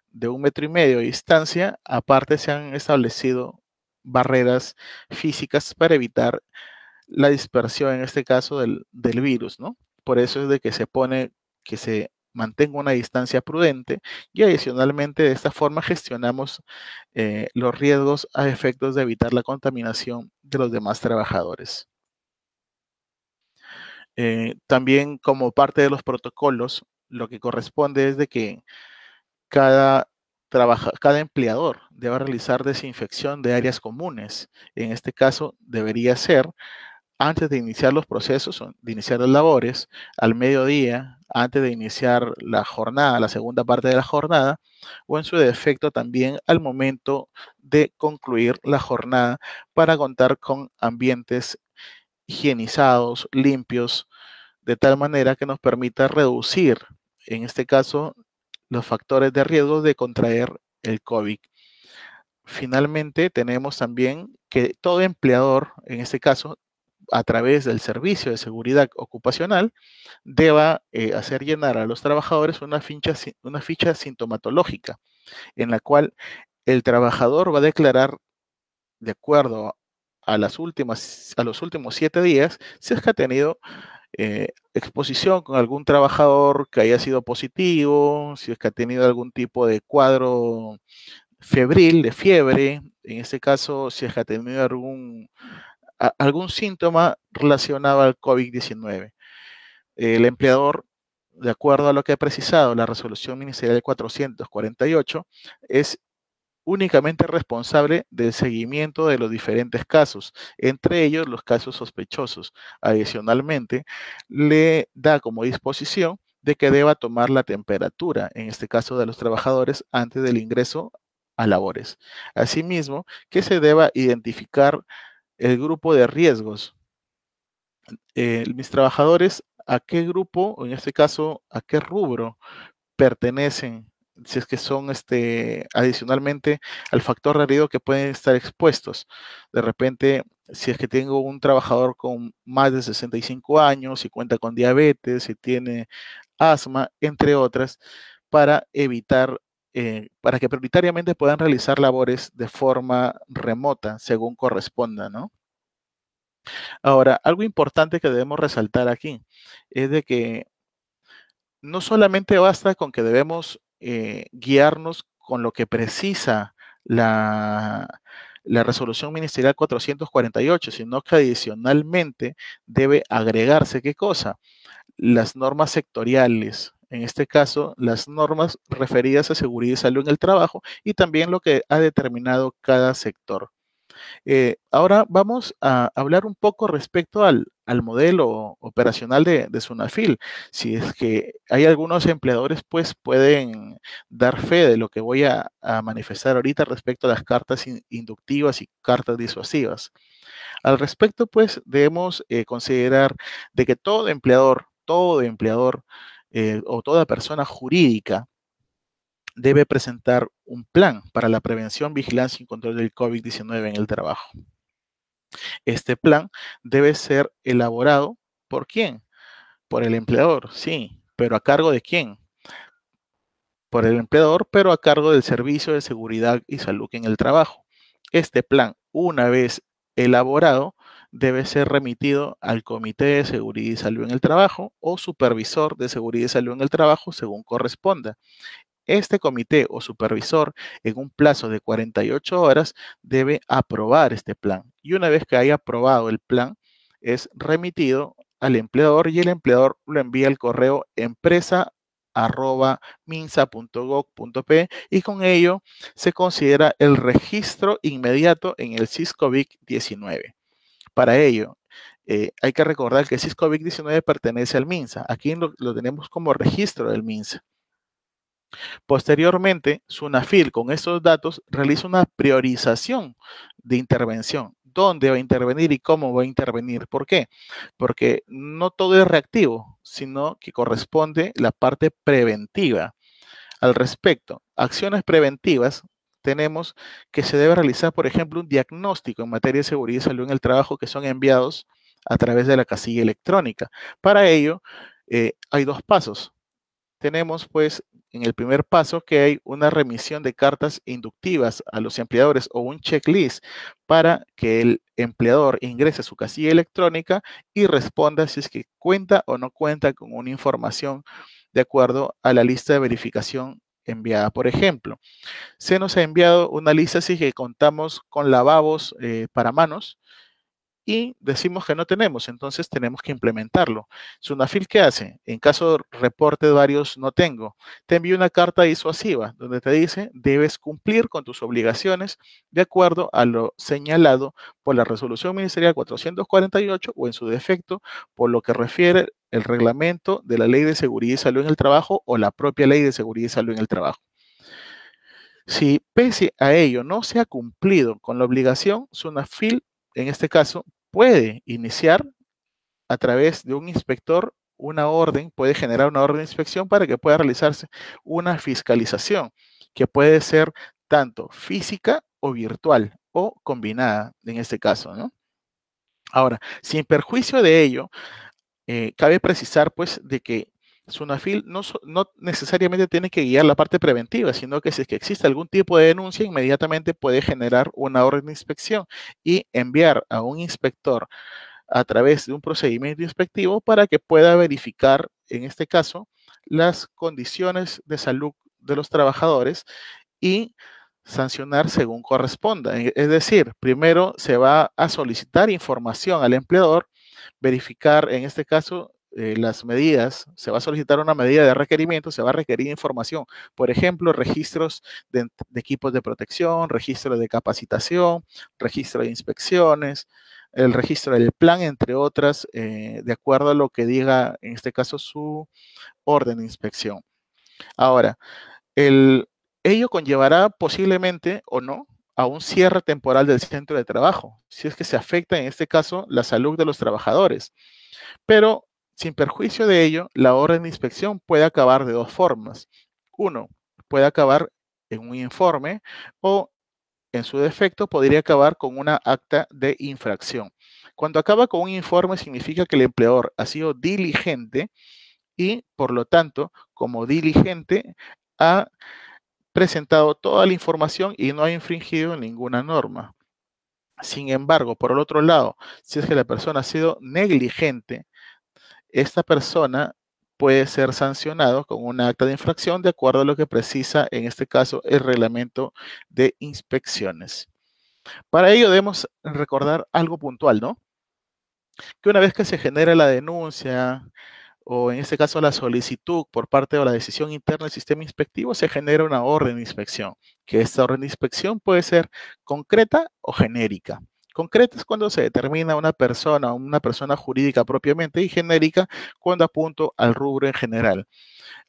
de 1,5 metros de distancia, aparte se han establecido barreras físicas para evitar la dispersión, en este caso, del virus, ¿no? Por eso es de que se pone que se mantenga una distancia prudente y adicionalmente de esta forma gestionamos los riesgos a efectos de evitar la contaminación de los demás trabajadores. También como parte de los protocolos, lo que corresponde es de que cada cada empleador debe realizar desinfección de áreas comunes. En este caso, debería ser antes de iniciar los procesos, de iniciar las labores, al mediodía, antes de iniciar la jornada, la segunda parte de la jornada, o en su defecto también al momento de concluir la jornada para contar con ambientes higienizados, limpios, de tal manera que nos permita reducir, en este caso, los factores de riesgo de contraer el COVID. Finalmente, tenemos también que todo empleador, en este caso, a través del Servicio de Seguridad Ocupacional, deba hacer llenar a los trabajadores una ficha sintomatológica en la cual el trabajador va a declarar de acuerdo a los últimos 7 días, si es que ha tenido exposición con algún trabajador que haya sido positivo, si es que ha tenido algún tipo de cuadro febril, de fiebre, en este caso, si es que ha tenido algún síntoma relacionado al COVID-19. El empleador, de acuerdo a lo que ha precisado la resolución ministerial 448, es únicamente responsable del seguimiento de los diferentes casos, entre ellos los casos sospechosos. Adicionalmente, le da como disposición de que deba tomar la temperatura, en este caso de los trabajadores, antes del ingreso a labores. Asimismo, que se deba identificar el grupo de riesgos. Mis trabajadores, ¿a qué grupo, o en este caso, a qué rubro pertenecen? Si es que son adicionalmente al factor de riesgo que pueden estar expuestos. De repente, si es que tengo un trabajador con más de 65 años, si cuenta con diabetes, si tiene asma, entre otras, para evitar, para que prioritariamente puedan realizar labores de forma remota, según corresponda, ¿no? Ahora, algo importante que debemos resaltar aquí es de que no solamente basta con que debemos guiarnos con lo que precisa la resolución ministerial 448, sino que adicionalmente debe agregarse, ¿qué cosa? Las normas sectoriales, en este caso, las normas referidas a seguridad y salud en el trabajo y también lo que ha determinado cada sector. Ahora vamos a hablar un poco respecto al modelo operacional de Sunafil. Si es que hay algunos empleadores, pues pueden dar fe de lo que voy a manifestar ahorita respecto a las cartas inductivas y cartas disuasivas. Al respecto, pues debemos considerar de que todo empleador o toda persona jurídica debe presentar un plan para la prevención, vigilancia y control del COVID-19 en el trabajo. Este plan debe ser elaborado ¿por quién? Por el empleador, sí, pero ¿a cargo de quién? Por el empleador, pero a cargo del Servicio de Seguridad y Salud en el Trabajo. Este plan, una vez elaborado, debe ser remitido al Comité de Seguridad y Salud en el Trabajo o Supervisor de Seguridad y Salud en el Trabajo, según corresponda. Este comité o supervisor, en un plazo de 48 horas, debe aprobar este plan. Y una vez que haya aprobado el plan, es remitido al empleador y el empleador lo envía al correo empresa@minsa.gov.pe y con ello se considera el registro inmediato en el SIS-COVID-19. Para ello, hay que recordar que el SIS-COVID-19 pertenece al MINSA. Aquí lo tenemos como registro del MINSA. Posteriormente, Sunafil con estos datos realiza una priorización de intervención. ¿Dónde va a intervenir y cómo va a intervenir? ¿Por qué? Porque no todo es reactivo, sino que corresponde la parte preventiva. Al respecto, acciones preventivas tenemos que se debe realizar, por ejemplo, un diagnóstico en materia de seguridad y salud en el trabajo que son enviados a través de la casilla electrónica. Para ello, hay dos pasos. Tenemos pues en el primer paso que hay una remisión de cartas inductivas a los empleadores o un checklist para que el empleador ingrese a su casilla electrónica y responda si es que cuenta o no cuenta con una información de acuerdo a la lista de verificación enviada. Por ejemplo, se nos ha enviado una lista si que contamos con lavabos para manos y decimos que no tenemos, entonces tenemos que implementarlo. Sunafil, ¿qué hace? En caso de reporte de varios no tengo, te envía una carta disuasiva donde te dice debes cumplir con tus obligaciones de acuerdo a lo señalado por la resolución ministerial 448 o en su defecto por lo que refiere el reglamento de la Ley de Seguridad y Salud en el Trabajo o la propia Ley de Seguridad y Salud en el Trabajo. Si pese a ello no se ha cumplido con la obligación, Sunafil en este caso, puede iniciar a través de un inspector una orden, puede generar una orden de inspección para que pueda realizarse una fiscalización, que puede ser tanto física o virtual o combinada en este caso, ¿no? Ahora, sin perjuicio de ello, cabe precisar pues de que SUNAFIL no necesariamente tiene que guiar la parte preventiva, sino que si es que existe algún tipo de denuncia, inmediatamente puede generar una orden de inspección y enviar a un inspector a través de un procedimiento inspectivo para que pueda verificar, en este caso, las condiciones de salud de los trabajadores y sancionar según corresponda. Es decir, primero se va a solicitar información al empleador, verificar, en este caso, las medidas, se va a solicitar una medida de requerimiento, se va a requerir información, por ejemplo, registros de equipos de protección, registro de capacitación, registro de inspecciones, el registro del plan, entre otras, de acuerdo a lo que diga, en este caso, su orden de inspección. Ahora, el, ello conllevará posiblemente o no a un cierre temporal del centro de trabajo, si es que se afecta, en este caso, la salud de los trabajadores. Pero, sin perjuicio de ello, la orden de inspección puede acabar de dos formas. Uno, puede acabar en un informe o, en su defecto, podría acabar con una acta de infracción. Cuando acaba con un informe, significa que el empleador ha sido diligente y, por lo tanto, como diligente, ha presentado toda la información y no ha infringido ninguna norma. Sin embargo, por el otro lado, si es que la persona ha sido negligente, esta persona puede ser sancionado con una acta de infracción de acuerdo a lo que precisa, en este caso, el reglamento de inspecciones. Para ello debemos recordar algo puntual, ¿no? Que una vez que se genera la denuncia, o en este caso la solicitud por parte de la decisión interna del sistema inspectivo, se genera una orden de inspección, que esta orden de inspección puede ser concreta o genérica. Concreta es cuando se determina una persona jurídica propiamente, y genérica cuando apunto al rubro en general.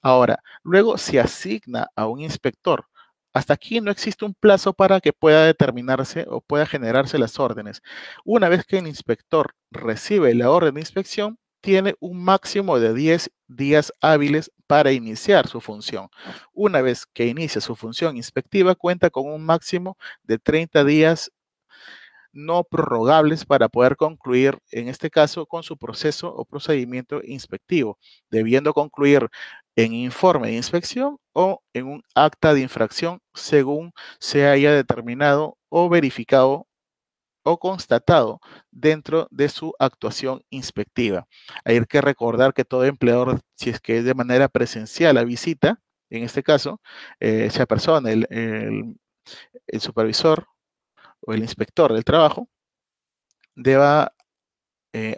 Ahora, luego se asigna a un inspector. Hasta aquí no existe un plazo para que pueda determinarse o pueda generarse las órdenes. Una vez que el inspector recibe la orden de inspección, tiene un máximo de 10 días hábiles para iniciar su función. Una vez que inicia su función inspectiva, cuenta con un máximo de 30 días no prorrogables para poder concluir, en este caso, con su proceso o procedimiento inspectivo, debiendo concluir en informe de inspección o en un acta de infracción según se haya determinado o verificado o constatado dentro de su actuación inspectiva. Hay que recordar que todo empleador, si es que es de manera presencial la visita, en este caso, esa persona, el supervisor o el inspector del trabajo, deba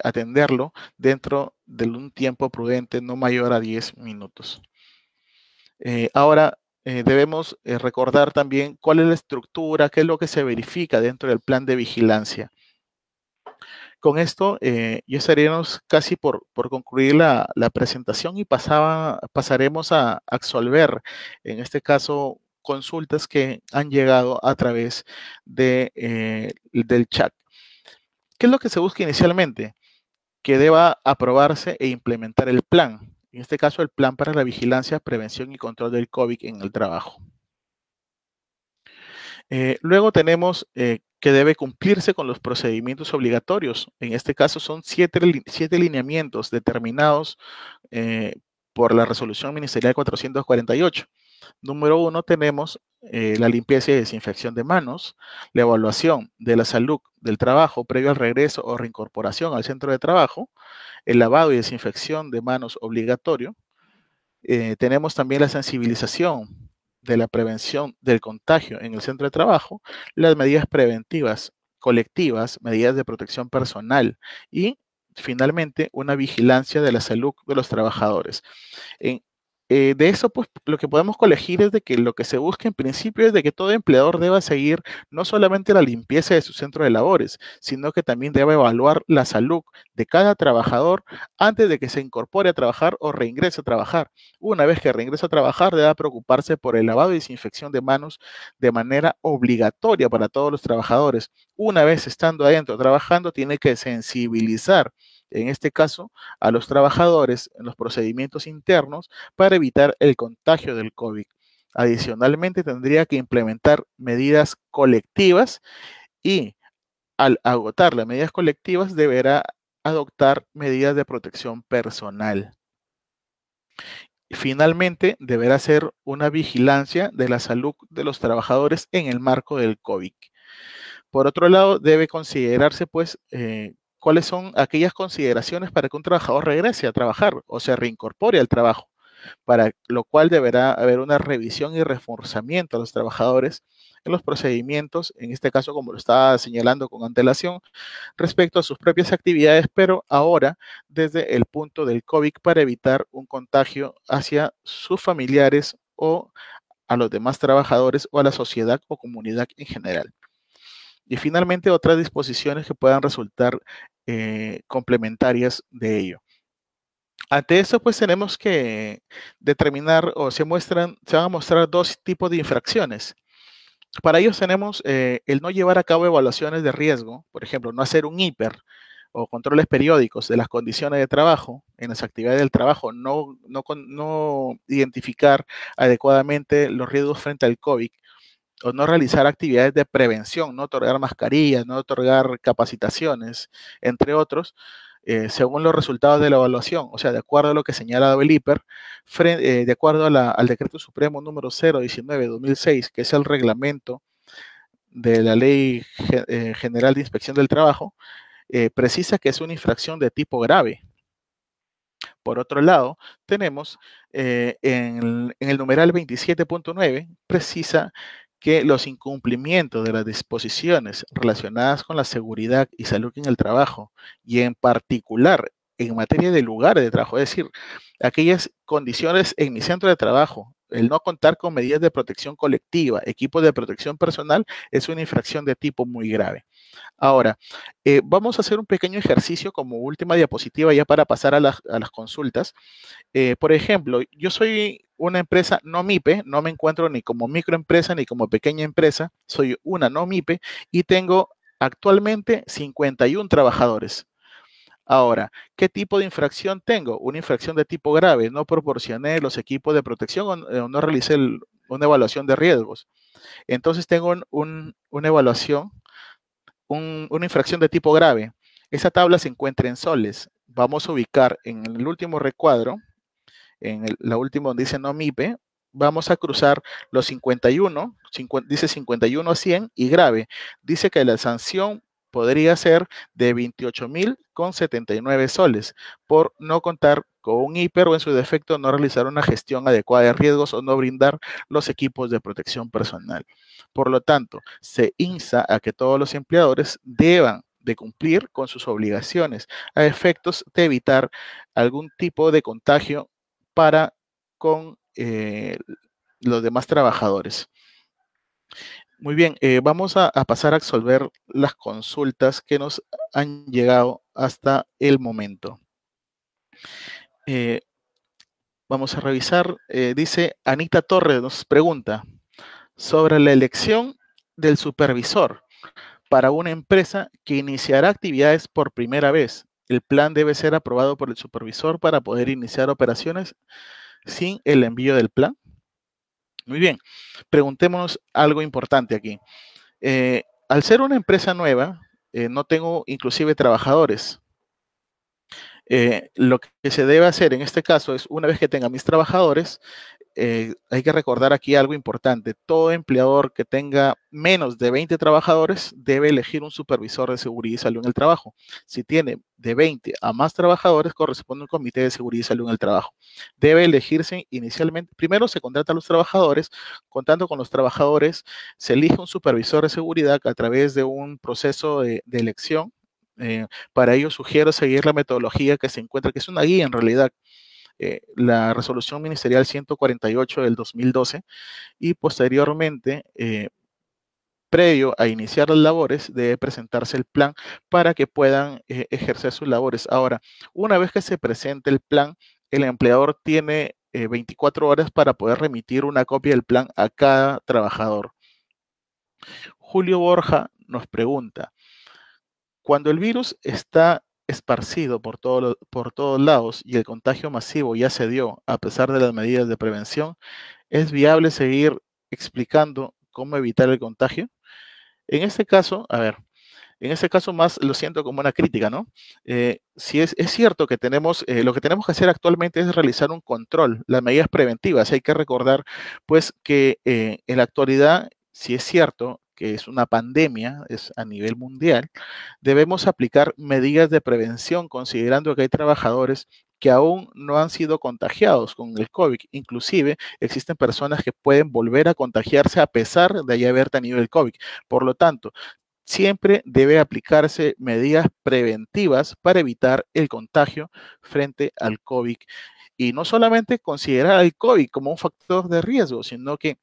atenderlo dentro de un tiempo prudente no mayor a 10 minutos. Ahora, debemos recordar también cuál es la estructura, qué es lo que se verifica dentro del plan de vigilancia. Con esto ya estaríamos casi por concluir la presentación y pasaremos a absolver, en este caso, consultas que han llegado a través del chat. ¿Qué es lo que se busca inicialmente? Que deba aprobarse e implementar el plan, en este caso el plan para la vigilancia, prevención y control del COVID en el trabajo. Luego tenemos que debe cumplirse con los procedimientos obligatorios. En este caso son siete lineamientos determinados por la resolución ministerial 448. Número 1, tenemos la limpieza y desinfección de manos, la evaluación de la salud del trabajo previo al regreso o reincorporación al centro de trabajo, el lavado y desinfección de manos obligatorio. Tenemos también la sensibilización de la prevención del contagio en el centro de trabajo, las medidas preventivas colectivas, medidas de protección personal y, finalmente, una vigilancia de la salud de los trabajadores. En, de eso, pues, lo que podemos colegir es de que lo que se busca en principio es de que todo empleador deba seguir no solamente la limpieza de su centro de labores, sino que también debe evaluar la salud de cada trabajador antes de que se incorpore a trabajar o reingrese a trabajar. Una vez que reingrese a trabajar, debe preocuparse por el lavado y desinfección de manos de manera obligatoria para todos los trabajadores. Una vez estando adentro trabajando, tiene que sensibilizar, en este caso, a los trabajadores en los procedimientos internos para evitar el contagio del COVID. Adicionalmente, tendría que implementar medidas colectivas y, al agotar las medidas colectivas, deberá adoptar medidas de protección personal. Finalmente, deberá ser una vigilancia de la salud de los trabajadores en el marco del COVID. Por otro lado, debe considerarse, pues, cuáles son aquellas consideraciones para que un trabajador regrese a trabajar o se reincorpore al trabajo, para lo cual deberá haber una revisión y reforzamiento a los trabajadores en los procedimientos, en este caso, como lo estaba señalando con antelación, respecto a sus propias actividades, pero ahora desde el punto del COVID para evitar un contagio hacia sus familiares o a los demás trabajadores o a la sociedad o comunidad en general. Y finalmente, otras disposiciones que puedan resultar complementarias de ello. Ante eso, pues tenemos que determinar o se van a mostrar dos tipos de infracciones. Para ellos tenemos el no llevar a cabo evaluaciones de riesgo, por ejemplo, no hacer un hiper o controles periódicos de las condiciones de trabajo en las actividades del trabajo, no identificar adecuadamente los riesgos frente al COVID o no realizar actividades de prevención, no otorgar mascarillas, no otorgar capacitaciones, entre otros, según los resultados de la evaluación, o sea, de acuerdo a lo que señala el IPER, de acuerdo a al Decreto Supremo número 019-2006, que es el reglamento de la Ley General de Inspección del Trabajo, precisa que es una infracción de tipo grave. Por otro lado, tenemos en el numeral 27.9, precisa que los incumplimientos de las disposiciones relacionadas con la seguridad y salud en el trabajo, y en particular en materia de lugares de trabajo, es decir, aquellas condiciones en mi centro de trabajo, el no contar con medidas de protección colectiva, equipos de protección personal, es una infracción de tipo muy grave. Ahora, vamos a hacer un pequeño ejercicio como última diapositiva ya para pasar a las consultas. Por ejemplo, yo soy una empresa no MIPE, no me encuentro ni como microempresa ni como pequeña empresa, soy una no MIPE y tengo actualmente 51 trabajadores. Ahora, ¿qué tipo de infracción tengo? Una infracción de tipo grave, no proporcioné los equipos de protección o no realicé una evaluación de riesgos. Entonces tengo una evaluación, una infracción de tipo grave. Esa tabla se encuentra en soles. Vamos a ubicar en el último recuadro, la última donde dice no MIPE, vamos a cruzar los 51, dice 51 a 100 y grave. Dice que la sanción podría ser de 28.079 soles por no contar con un hiper o en su defecto no realizar una gestión adecuada de riesgos o no brindar los equipos de protección personal. Por lo tanto, se insta a que todos los empleadores deban de cumplir con sus obligaciones a efectos de evitar algún tipo de contagio para con los demás trabajadores. Muy bien, vamos a pasar a resolver las consultas que nos han llegado hasta el momento. Vamos a revisar. Dice Anita Torres, nos pregunta sobre la elección del supervisor para una empresa que iniciará actividades por primera vez. El plan debe ser aprobado por el supervisor para poder iniciar operaciones sin el envío del plan. Muy bien, preguntémonos algo importante aquí. Al ser una empresa nueva, no tengo inclusive trabajadores. Lo que se debe hacer en este caso es, una vez que tenga mis trabajadores, hay que recordar aquí algo importante. Todo empleador que tenga menos de 20 trabajadores debe elegir un supervisor de seguridad y salud en el trabajo. Si tiene de 20 a más trabajadores, corresponde un comité de seguridad y salud en el trabajo. Debe elegirse inicialmente, primero se contrata a los trabajadores, contando con los trabajadores, se elige un supervisor de seguridad a través de un proceso de elección. Para ello sugiero seguir la metodología que se encuentra, que es una guía en realidad, la resolución ministerial 148 del 2012 y posteriormente, previo a iniciar las labores, debe presentarse el plan para que puedan ejercer sus labores. Ahora, una vez que se presente el plan, el empleador tiene 24 horas para poder remitir una copia del plan a cada trabajador. Julio Borja nos pregunta, cuando el virus está esparcido por todos lados y el contagio masivo ya se dio a pesar de las medidas de prevención, ¿es viable seguir explicando cómo evitar el contagio? En este caso, a ver, En ese caso más lo siento como una crítica, ¿no? Si es cierto que lo que tenemos que hacer actualmente es realizar un control, las medidas preventivas. Hay que recordar, pues, que en la actualidad, si es cierto que es una pandemia, es a nivel mundial, debemos aplicar medidas de prevención considerando que hay trabajadores que aún no han sido contagiados con el COVID. Inclusive existen personas que pueden volver a contagiarse a pesar de ya haber tenido el COVID. Por lo tanto, siempre debe aplicarse medidas preventivas para evitar el contagio frente al COVID. Y no solamente considerar al COVID como un factor de riesgo, sino que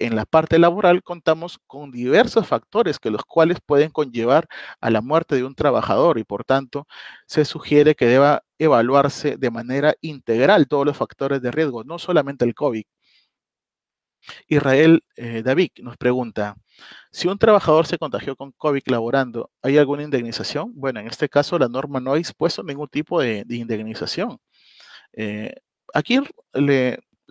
en la parte laboral contamos con diversos factores que los cuales pueden conllevar a la muerte de un trabajador y por tanto se sugiere que deba evaluarse de manera integral todos los factores de riesgo, no solamente el COVID. Israel David nos pregunta, si un trabajador se contagió con COVID laborando, ¿hay alguna indemnización? Bueno, en este caso la norma no ha dispuesto ningún tipo de indemnización. Eh, aquí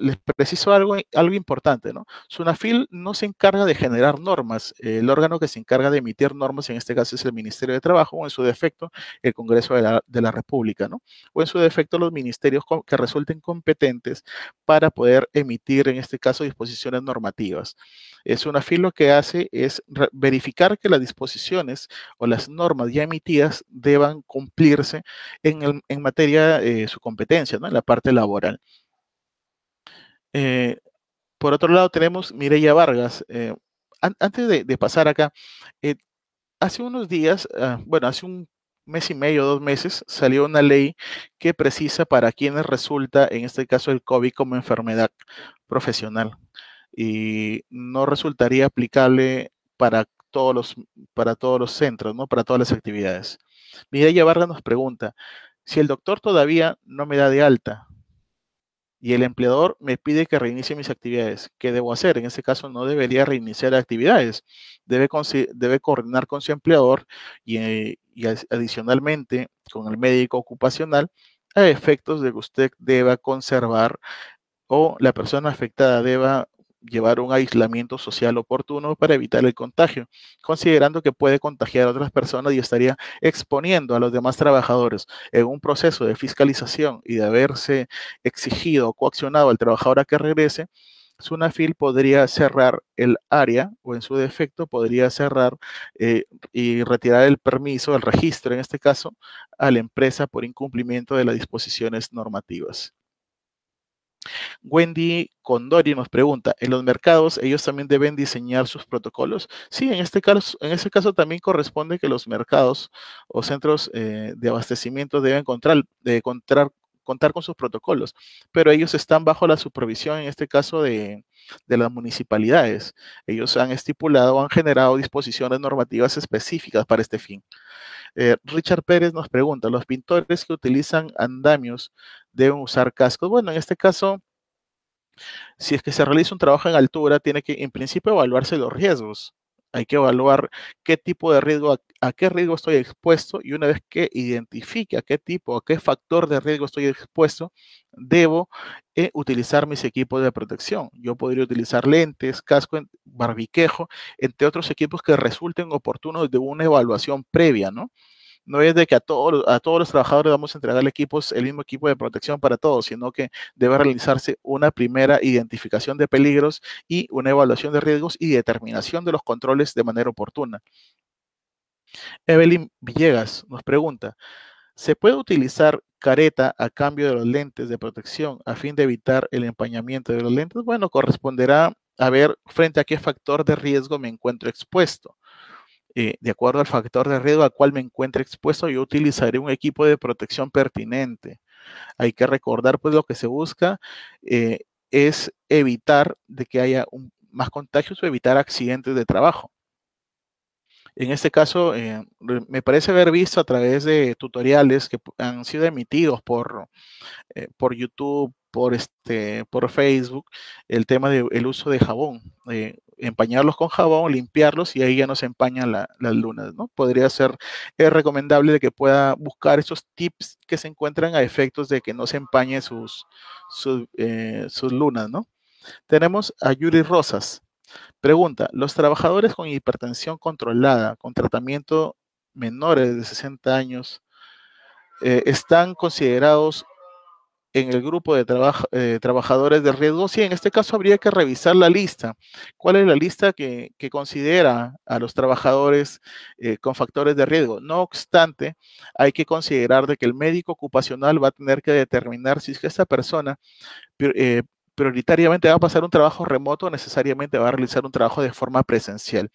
les preciso algo importante, ¿no? SUNAFIL no se encarga de generar normas. El órgano que se encarga de emitir normas, en este caso es el Ministerio de Trabajo, o en su defecto, el Congreso de la República, ¿no? O en su defecto, los ministerios que resulten competentes para poder emitir, en este caso, disposiciones normativas. SUNAFIL lo que hace es verificar que las disposiciones o las normas ya emitidas deban cumplirse en materia de su competencia, ¿no? En la parte laboral. Eh, por otro lado, tenemos Mireya Vargas. Antes de pasar acá, eh, hace unos días, bueno, hace un mes y medio, 2 meses, salió una ley que precisa para quienes resulta, en este caso, el COVID como enfermedad profesional. Y no resultaría aplicable para todos los centros, ¿no? Para todas las actividades. Mireya Vargas nos pregunta, si el doctor todavía no me da de alta, y el empleador me pide que reinicie mis actividades. ¿Qué debo hacer? En ese caso no debería reiniciar actividades. Debe coordinar con su empleador y adicionalmente con el médico ocupacional a efectos de que usted deba conservar o la persona afectada deba llevar un aislamiento social oportuno para evitar el contagio, considerando que puede contagiar a otras personas y estaría exponiendo a los demás trabajadores en un proceso de fiscalización y de haberse exigido o coaccionado al trabajador a que regrese. SUNAFIL podría cerrar el área o en su defecto podría cerrar y retirar el permiso, el registro en este caso, a la empresa por incumplimiento de las disposiciones normativas. Wendy Condori nos pregunta, ¿en los mercados ellos también deben diseñar sus protocolos? Sí, en este caso también corresponde que los mercados o centros de abastecimiento deben contar con sus protocolos, pero ellos están bajo la supervisión, en este caso, de las municipalidades. Ellos han estipulado o han generado disposiciones normativas específicas para este fin. Richard Pérez nos pregunta, ¿los pintores que utilizan andamios deben usar cascos? Bueno, en este caso, si es que se realiza un trabajo en altura, tiene que, en principio, evaluarse los riesgos. Hay que evaluar qué tipo de riesgo, a qué riesgo estoy expuesto y una vez que identifique a qué tipo, a qué factor de riesgo estoy expuesto, debo utilizar mis equipos de protección. Yo podría utilizar lentes, casco, barbiquejo, entre otros equipos que resulten oportunos de una evaluación previa, ¿no? No es de que a todos los trabajadores vamos a entregar equipos, el mismo equipo de protección para todos, sino que debe realizarse una primera identificación de peligros y una evaluación de riesgos y determinación de los controles de manera oportuna. Evelyn Villegas nos pregunta, ¿se puede utilizar careta a cambio de los lentes de protección a fin de evitar el empañamiento de los lentes? Bueno, corresponderá a ver frente a qué factor de riesgo me encuentro expuesto. De acuerdo al factor de riesgo al cual me encuentre expuesto, yo utilizaré un equipo de protección pertinente. Hay que recordar, pues, lo que se busca es evitar de que haya más contagios o evitar accidentes de trabajo. En este caso, me parece haber visto a través de tutoriales que han sido emitidos por YouTube, por Facebook, el tema del uso de jabón. Empañarlos con jabón, limpiarlos y ahí ya no se empañan las lunas, ¿no? Podría ser recomendable de que pueda buscar esos tips que se encuentran a efectos de que no se empañen sus lunas, ¿no? Tenemos a Yuri Rosas. Pregunta, ¿los trabajadores con hipertensión controlada, con tratamiento menores de 60 años están considerados en el grupo de trabajadores de riesgo? Sí, en este caso habría que revisar la lista. ¿Cuál es la lista que considera a los trabajadores con factores de riesgo? No obstante, hay que considerar de que el médico ocupacional va a tener que determinar si es que esta persona eh, prioritariamente va a pasar un trabajo remoto o necesariamente va a realizar un trabajo de forma presencial.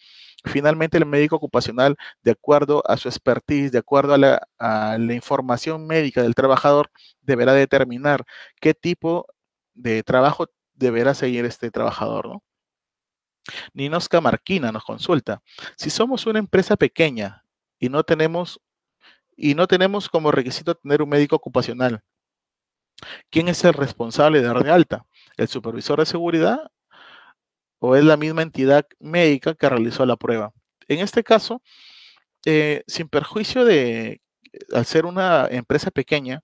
Finalmente, el médico ocupacional, de acuerdo a su expertise, de acuerdo a la información médica del trabajador, deberá determinar qué tipo de trabajo deberá seguir este trabajador, ¿no? Ninosca Marquina nos consulta: si somos una empresa pequeña y no tenemos como requisito tener un médico ocupacional, ¿quién es el responsable de dar de alta? ¿El supervisor de seguridad o es la misma entidad médica que realizó la prueba? En este caso, sin perjuicio de, al ser una empresa pequeña,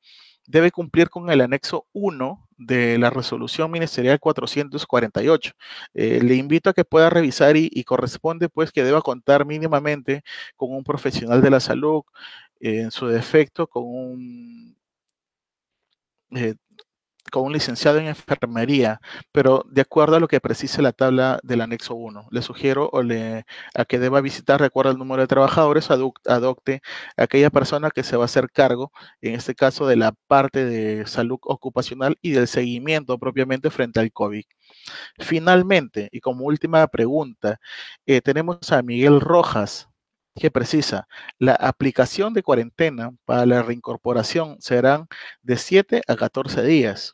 debe cumplir con el anexo 1 de la resolución ministerial 448. Le invito a que pueda revisar y corresponde pues que deba contar mínimamente con un profesional de la salud, en su defecto eh, con un licenciado en enfermería, pero de acuerdo a lo que precise la tabla del anexo 1. Le sugiero a que deba visitar, de acuerdo al número de trabajadores, adopte a aquella persona que se va a hacer cargo, en este caso, de la parte de salud ocupacional y del seguimiento propiamente frente al COVID. Finalmente, y como última pregunta, tenemos a Miguel Rojas, que precisa: la aplicación de cuarentena para la reincorporación serán de 7 a 14 días.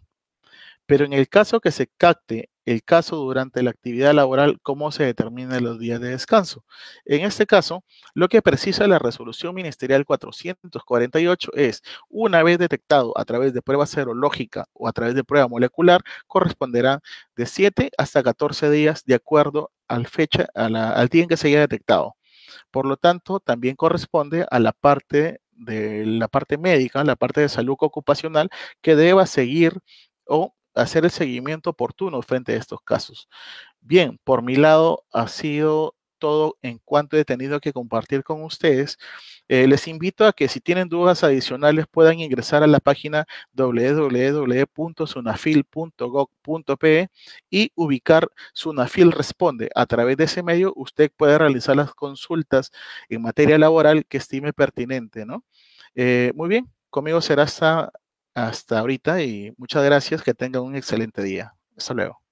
Pero en el caso que se capte el caso durante la actividad laboral, ¿cómo se determinan los días de descanso? En este caso, lo que precisa la resolución ministerial 448 es: una vez detectado a través de prueba serológica o a través de prueba molecular, corresponderán de 7 hasta 14 días de acuerdo al al día en que se haya detectado. Por lo tanto, también corresponde a la parte médica, la parte de salud ocupacional, que deba seguir o hacer el seguimiento oportuno frente a estos casos. Bien, por mi lado ha sido todo en cuanto he tenido que compartir con ustedes. Les invito a que, si tienen dudas adicionales, puedan ingresar a la página www.sunafil.gov.pe y ubicar Sunafil Responde. A través de ese medio, usted puede realizar las consultas en materia laboral que estime pertinente, ¿no? Muy bien, conmigo será hasta ahorita y muchas gracias. Que tengan un excelente día. Hasta luego.